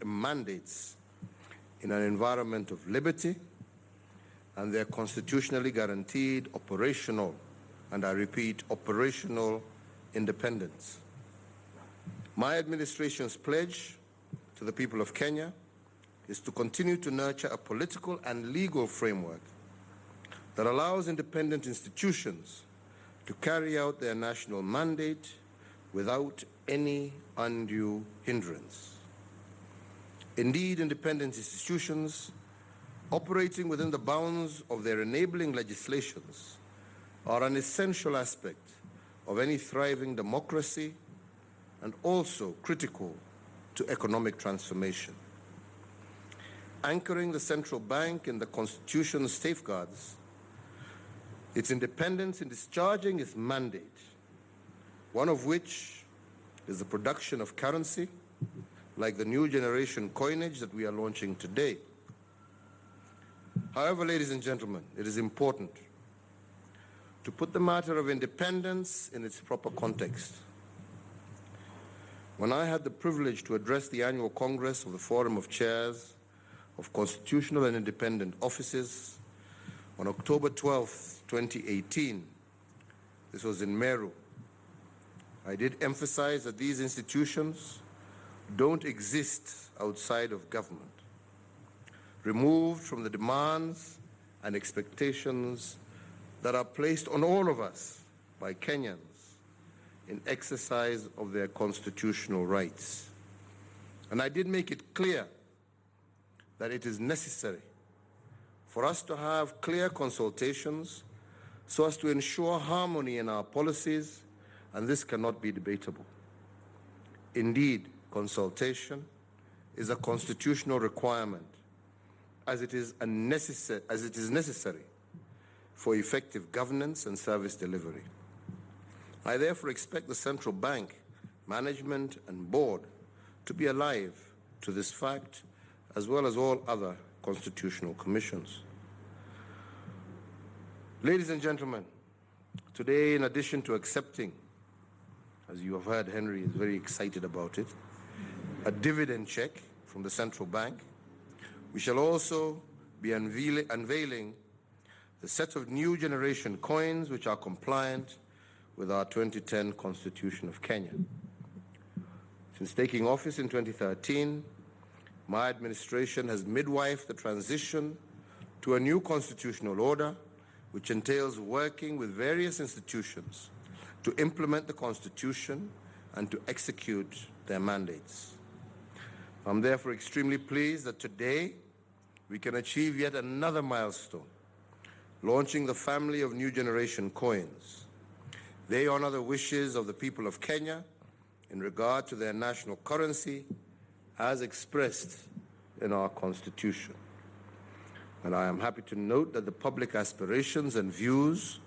mandates in an environment of liberty and their constitutionally guaranteed operational, and I repeat, operational independence. My administration's pledge to the people of Kenya is to continue to nurture a political and legal framework that allows independent institutions to carry out their national mandate without any undue hindrance. Indeed, independent institutions operating within the bounds of their enabling legislations are an essential aspect of any thriving democracy and also critical to economic transformation. Anchoring the central bank in the Constitution's safeguards its independence in discharging its mandate, one of which is the production of currency, like the new generation coinage that we are launching today. However, ladies and gentlemen, it is important to put the matter of independence in its proper context. When I had the privilege to address the annual Congress of the Forum of Chairs of Constitutional and Independent Offices on October 12, 2018, this was in Meru, I did emphasize that these institutions don't exist outside of government, removed from the demands and expectations that are placed on all of us by Kenyans in exercise of their constitutional rights. And I did make it clear that it is necessary for us to have clear consultations so as to ensure harmony in our policies, and this cannot be debatable. Indeed, consultation is a constitutional requirement as it is necessary for effective governance and service delivery. I therefore expect the central bank, management, and board to be alive to this fact, as well as all other constitutional commissions. Ladies and gentlemen, today, in addition to accepting, as you have heard, Henry is very excited about it, a dividend check from the central bank, we shall also be unveiling the set of new generation coins which are compliant with our 2010 Constitution of Kenya. Since taking office in 2013, my administration has midwifed the transition to a new constitutional order which entails working with various institutions to implement the Constitution and to execute their mandates. I'm therefore extremely pleased that today we can achieve yet another milestone, launching the family of new generation coins. They honor the wishes of the people of Kenya in regard to their national currency as expressed in our Constitution. And I am happy to note that the public aspirations and views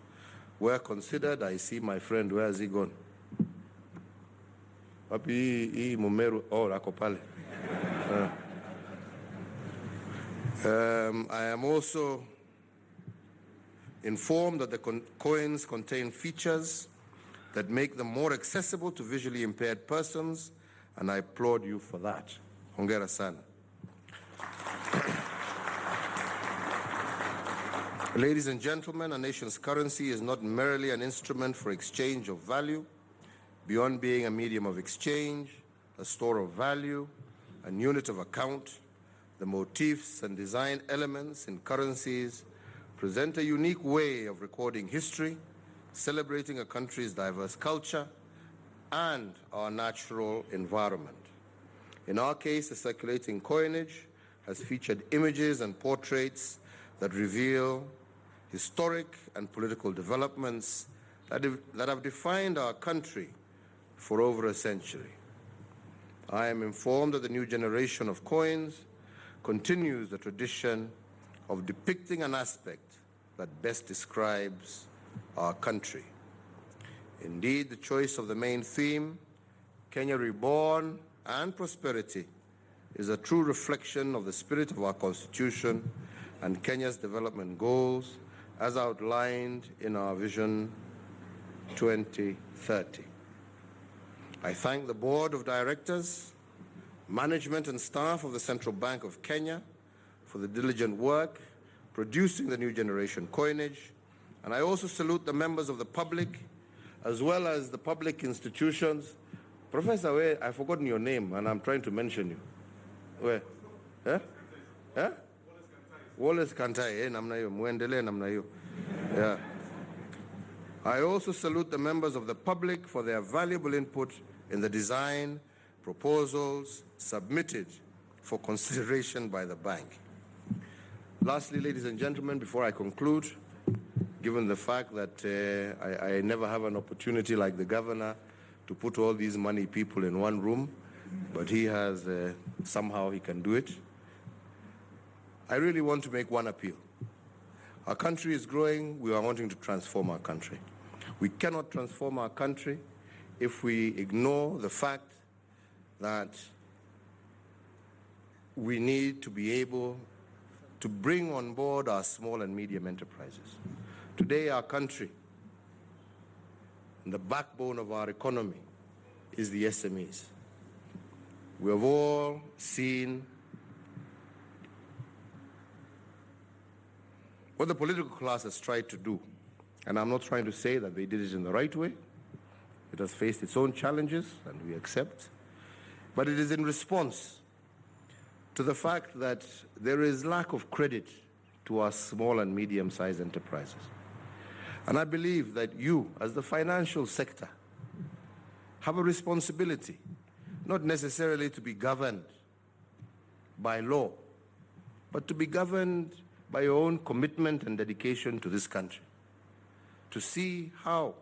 were considered. I see my friend, where has he gone? Papi, Mumeru, oh, Rakopale. I am also informed that the coins contain features that make them more accessible to visually impaired persons, and I applaud you for that. Hongera sana. Ladies and gentlemen, a nation's currency is not merely an instrument for exchange of value. Beyond being a medium of exchange, a store of value, and unit of account, the motifs and design elements in currencies present a unique way of recording history, celebrating a country's diverse culture, and our natural environment. In our case, the circulating coinage has featured images and portraits that reveal historic and political developments that have defined our country for over a century. I am informed that the new generation of coins continues the tradition of depicting an aspect that best describes our country. Indeed, the choice of the main theme, Kenya Reborn and Prosperity, is a true reflection of the spirit of our Constitution and Kenya's development goals as outlined in our Vision 2030. I thank the Board of Directors, management and staff of the Central Bank of Kenya for the diligent work producing the new generation coinage. And I also salute the members of the public as well as the public institutions. Professor, where I've forgotten your name and I'm trying to mention you. Where? Eh? Eh? Wallace Kantai, namnayo, muendele namnayo. Yeah. I also salute the members of the public for their valuable input in the design proposals submitted for consideration by the bank. Lastly, ladies and gentlemen, before I conclude, given the fact that I never have an opportunity like the governor to put all these money people in one room, but he has, somehow he can do it, I really want to make one appeal. Our country is growing. We are wanting to transform our country. We cannot transform our country if we ignore the fact that we need to be able to bring on board our small and medium enterprises. Today, our country, the backbone of our economy, is the SMEs. We have all seen what the political class has tried to do. And I'm not trying to say that they did it in the right way. It has faced its own challenges, and we accept. But it is in response to the fact that there is lack of credit to our small and medium-sized enterprises. And I believe that you, as the financial sector, have a responsibility, not necessarily to be governed by law, but to be governed by your own commitment and dedication to this country, to see how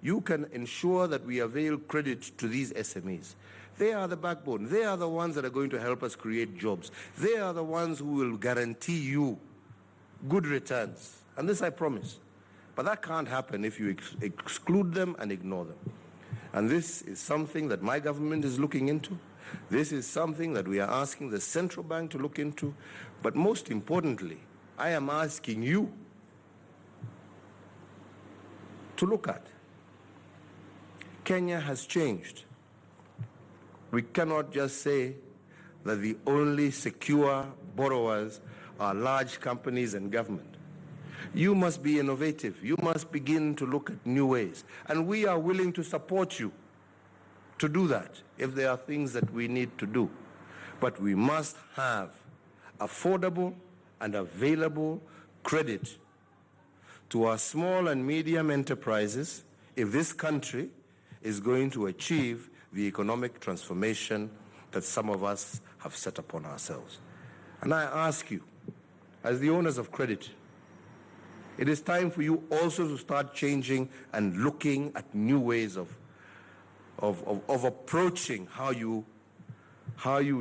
you can ensure that we avail credit to these SMEs. They are the backbone. They are the ones that are going to help us create jobs. They are the ones who will guarantee you good returns. And this I promise. But that can't happen if you exclude them and ignore them. And this is something that my government is looking into. This is something that we are asking the central bank to look into. But most importantly, I am asking you to look at. Kenya has changed. We cannot just say that the only secure borrowers are large companies and government. You must be innovative. You must begin to look at new ways. And we are willing to support you to do that if there are things that we need to do. But we must have affordable and available credit to our small and medium enterprises if this country is going to achieve the economic transformation that some of us have set upon ourselves. And I ask you, as the owners of credit, it is time for you also to start changing and looking at new ways of approaching how you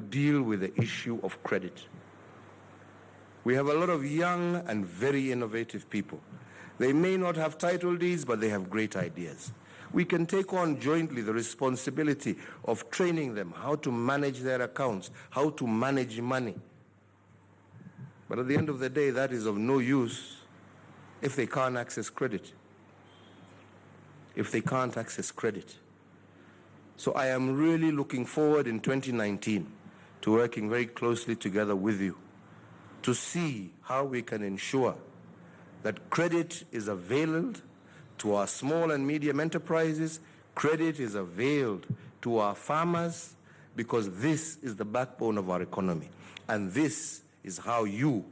deal with the issue of credit. We have a lot of young and very innovative people. They may not have title deeds, but they have great ideas. We can take on jointly the responsibility of training them how to manage their accounts, how to manage money. But at the end of the day, that is of no use if they can't access credit. If they can't access credit. So I am really looking forward in 2019 to working very closely together with you to see how we can ensure that credit is availed to our small and medium enterprises, credit is availed to our farmers, because this is the backbone of our economy. And this is how you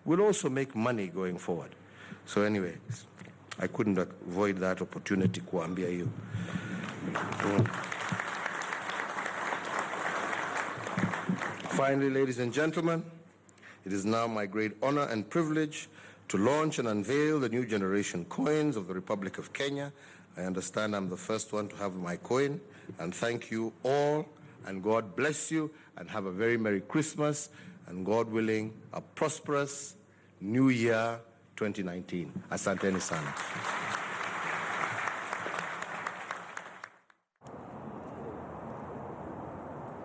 will also make money going forward. So anyway, I couldn't avoid that opportunity kuambia you. Finally, ladies and gentlemen, it is now my great honor and privilege to launch and unveil the new generation coins of the Republic of Kenya. I understand I'm the first one to have my coin, and thank you all, and God bless you, and have a very Merry Christmas, and God willing, a prosperous New Year 2019. Asanteni sana.